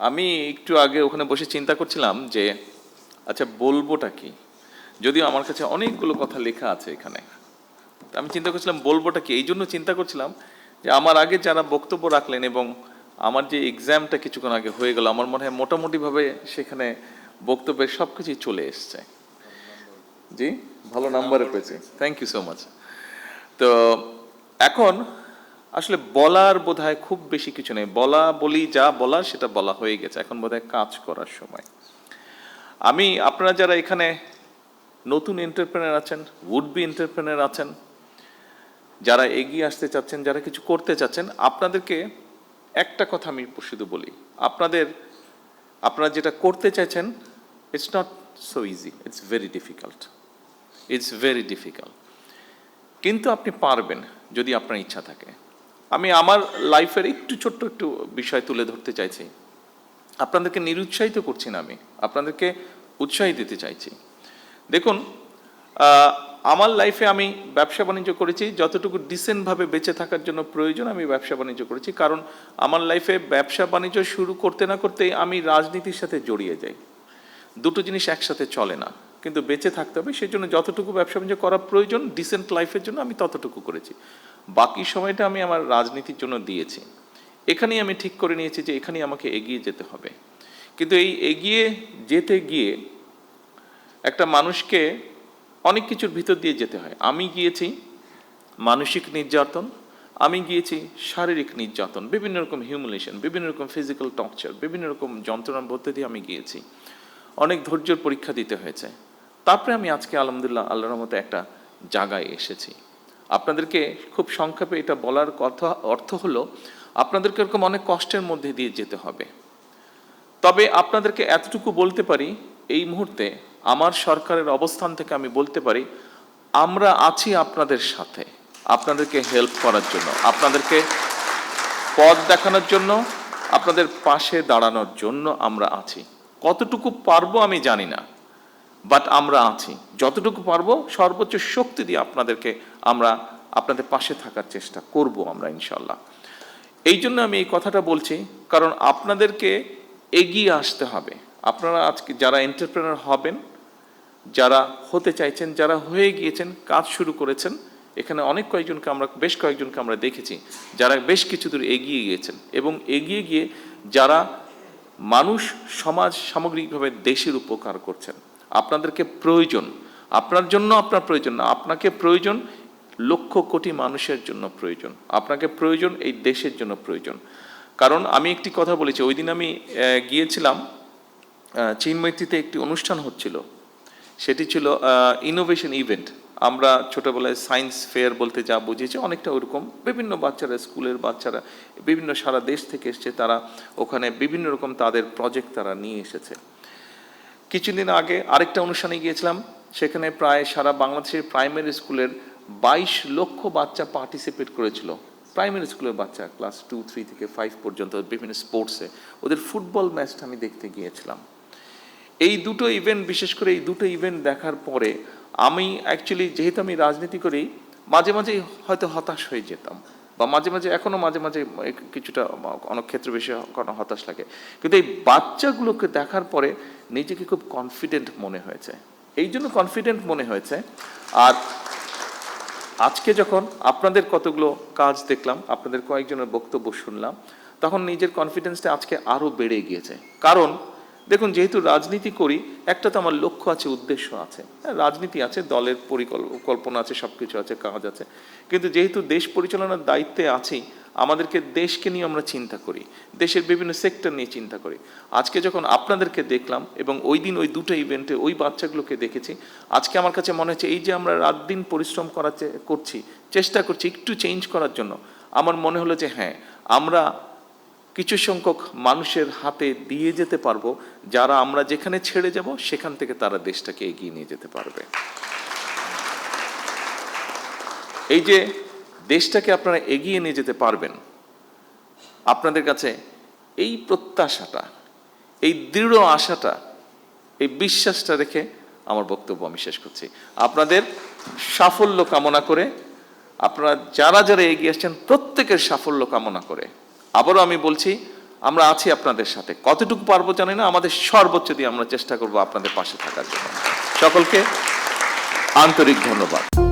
আমি একটু আগে ওখানে বসে চিন্তা করছিলাম যে আচ্ছা বলবোটা কি, যদিও আমার কাছে অনেকগুলো কথা লেখা আছে এখানে। আমি চিন্তা করছিলাম বলবোটা কি, এই জন্য চিন্তা করছিলাম যে আমার আগে যারা বক্তব্য রাখলেন এবং আমার যে এক্সামটা কিছুক্ষণ আগে হয়ে গেল, আমার মনে হয় মোটামুটিভাবে সেখানে বক্তব্যের সব কিছুই চলে এসছে। জি, ভালো নাম্বারে পেয়েছি, থ্যাংক ইউ সো মাচ। তো এখন আসলে বলার বোধহয় খুব বেশি কিছু নেই, বলি যা বলার সেটা বলা হয়ে গেছে, এখন বোধহয় কাজ করার সময়। আমি আপনারা যারা এখানে নতুন এন্টারপ্রেনার আছেন, উড বি এন্টারপ্রেনার আছেন, যারা এগিয়ে আসতে চাচ্ছেন, যারা কিছু করতে চাচ্ছেন, আপনাদেরকে একটা কথা আমি শুধু বলি, আপনারা যেটা করতে চাইছেন, it's not so easy, it's very difficult, it's very difficult, কিন্তু আপনি পারবেন যদি আপনার ইচ্ছা থাকে। আমি আমার লাইফের একটু ছোট্ট একটু বিষয় তুলে ধরতে চাইছি। আপনাদেরকে নিরুৎসাহিত করছি না, আমি আপনাদেরকে উৎসাহ দিতে চাইছি। দেখুন, আমার লাইফে আমি ব্যবসা বাণিজ্য করেছি, যতটুকু ডিসেন্টভাবে বেঁচে থাকার জন্য প্রয়োজন আমি ব্যবসা বাণিজ্য করেছি। কারণ আমার লাইফে ব্যবসা বাণিজ্য শুরু করতে না করতেই আমি রাজনীতির সাথে জড়িয়ে যাই। দুটো জিনিস একসাথে চলে না, কিন্তু বেঁচে থাকতে হবে, সেই জন্য যতটুকু ব্যবসা বাণিজ্য করা প্রয়োজন ডিসেন্ট লাইফের জন্য আমি ততটুকু করেছি, বাকি সময়টা আমি আমার রাজনীতির জন্য দিয়েছি। এখানেই আমি ঠিক করে নিয়েছি যে এখানেই আমাকে এগিয়ে যেতে হবে। কিন্তু এই এগিয়ে যেতে গিয়ে একটা মানুষকে অনেক কিছুর ভিতর দিয়ে যেতে হয়। আমি গিয়েছি মানসিক নির্যাতন, আমি গিয়েছি শারীরিক নির্যাতন, বিভিন্ন রকম হিউমিলিয়েশন, বিভিন্ন রকম ফিজিক্যাল টর্চার, বিভিন্ন রকম যন্ত্রণার মধ্যে দিয়ে আমি গিয়েছি। অনেক ধৈর্যের পরীক্ষা দিতে হয়েছে। তারপরে আমি আজকে আলহামদুলিল্লাহ আল্লাহর মতো একটা জায়গায় এসেছি। আপনাদেরকে খুব সংক্ষেপে এটা বলার কথা অর্থ হলো, আপনাদেরকে এরকম অনেক কষ্টের মধ্যে দিয়ে যেতে হবে। তবে আপনাদেরকে এতটুকু বলতে পারি, এই মুহূর্তে আমার সরকারের অবস্থান থেকে আমি বলতে পারি, আমরা আছি আপনাদের সাথে, আপনাদেরকে হেল্প করার জন্য, আপনাদেরকে পথ দেখানোর জন্য, আপনাদের পাশে দাঁড়ানোর জন্য আমরা আছি। কতটুকু পারবো আমি জানি না, বাট আমরা আছি, যতটুকু পারবো সর্বোচ্চ শক্তি দিয়ে আমরা আপনাদের পাশে থাকার চেষ্টা করব আমরা ইনশাল্লাহ। এই জন্য আমি এই কথাটা বলছি, কারণ আপনাদেরকে এগিয়ে আসতে হবে। আপনারা আজকে যারা এন্টারপ্রেনার হবেন, যারা হতে চাইছেন, যারা হয়ে গিয়েছেন, কাজ শুরু করেছেন, এখানে বেশ কয়েকজনকে আমরা দেখেছি যারা বেশ কিছু দূর এগিয়ে গিয়েছেন, এবং এগিয়ে গিয়ে যারা মানুষ, সমাজ, সামগ্রিকভাবে দেশের উপকার করছেন। আপনাদেরকে প্রয়োজন, আপনার জন্য আপনার প্রয়োজন না, আপনাকে প্রয়োজন লক্ষ কোটি মানুষের জন্য প্রয়োজন, আপনাকে প্রয়োজন এই দেশের জন্য প্রয়োজন। কারণ আমি একটি কথা বলেছি, ওই দিন আমি গিয়েছিলাম চিনমৈত্রীতে, একটি অনুষ্ঠান হচ্ছিল, সেটি ছিল ইনোভেশন ইভেন্ট। আমরা ছোটবেলায় সায়েন্স ফেয়ার বলতে যা বুঝিয়েছি, অনেকটা ওরকম, বিভিন্ন বাচ্চারা, স্কুলের বাচ্চারা বিভিন্ন সারা দেশ থেকে এসছে, তারা ওখানে বিভিন্ন রকম তাদের প্রজেক্ট তারা নিয়ে এসেছে। কিছুদিন আগে আরেকটা অনুষ্ঠানে গিয়েছিলাম, সেখানে প্রায় সারা বাংলাদেশের প্রাইমারি স্কুলের 22 লক্ষ বাচ্চা পার্টিসিপেট করেছিল। প্রাইমারি স্কুলের বাচ্চা, ক্লাস 2, 3 থেকে 5 পর্যন্ত, বিভিন্ন স্পোর্টসে। ওদের ফুটবল ম্যাচটা আমি দেখতে গিয়েছিলাম। এই দুটো ইভেন্ট, বিশেষ করে এই দুটো ইভেন্ট দেখার পরে আমি অ্যাকচুয়ালি, যেহেতু আমি রাজনীতি করি, মাঝে মাঝে হয়তো হতাশ হয়ে যেতাম, বা মাঝে মাঝে এখনো মাঝে মাঝে কিছুটা অনেক ক্ষেত্রে বেশি হতাশ লাগে। কিন্তু এই বাচ্চাগুলোকে দেখার পরে নিজেকে খুব কনফিডেন্ট মনে হয়েছে। এই জন্য কনফিডেন্ট মনে হয়েছে। আর আজকে যখন আপনাদের কতগুলো কাজ দেখলাম, আপনাদের কয়েকজনের বক্তব্য শুনলাম, তখন নিজের কনফিডেন্সটা আজকে আরও বেড়ে গিয়েছে। কারণ দেখুন, যেহেতু রাজনীতি করি, একটা তো আমার লক্ষ্য আছে, উদ্দেশ্য আছে। রাজনীতি আছে, দলের পরিকল্পনা আছে, সব কিছু আছে, কাজ আছে, কিন্তু যেহেতু দেশ পরিচালনার দায়িত্বে আছি, আমাদেরকে দেশকে নিয়ে আমরা চিন্তা করি, দেশের বিভিন্ন সেক্টর নিয়ে চিন্তা করি। আজকে যখন আপনাদেরকে দেখলাম, এবং ওই দিন ওই দুটো ইভেন্টে ওই বাচ্চাগুলোকে দেখেছি, আজকে আমার কাছে মনে হচ্ছে এই যে আমরা রাত দিন পরিশ্রম করছি, চেষ্টা করছি একটু চেঞ্জ করার জন্য, আমার মনে হলো যে হ্যাঁ, আমরা কিছু সংখ্যক মানুষের হাতে দিয়ে যেতে পারবো, যারা আমরা যেখানে ছেড়ে যাব সেখান থেকে তারা দেশটাকে এগিয়ে নিয়ে যেতে পারবে। এই যে দেশটাকে আপনারা এগিয়ে নিয়ে যেতে পারবেন, আপনাদের কাছে এই প্রত্যাশাটা, এই দৃঢ় আশাটা, এই বিশ্বাসটা রেখে আমার বক্তব্য আমি শেষ করছি। আপনাদের সাফল্য কামনা করে, আপনারা যারা যারা এগিয়ে আসছেন প্রত্যেকের সাফল্য কামনা করে, আবারও আমি বলছি, আমরা আছি আপনাদের সাথে, কতটুকু পারবো জানি না, আমাদের সর্বোচ্চ দিয়ে আমরা চেষ্টা করব আপনাদের পাশে থাকার জন্য। সকলকে আন্তরিক ধন্যবাদ।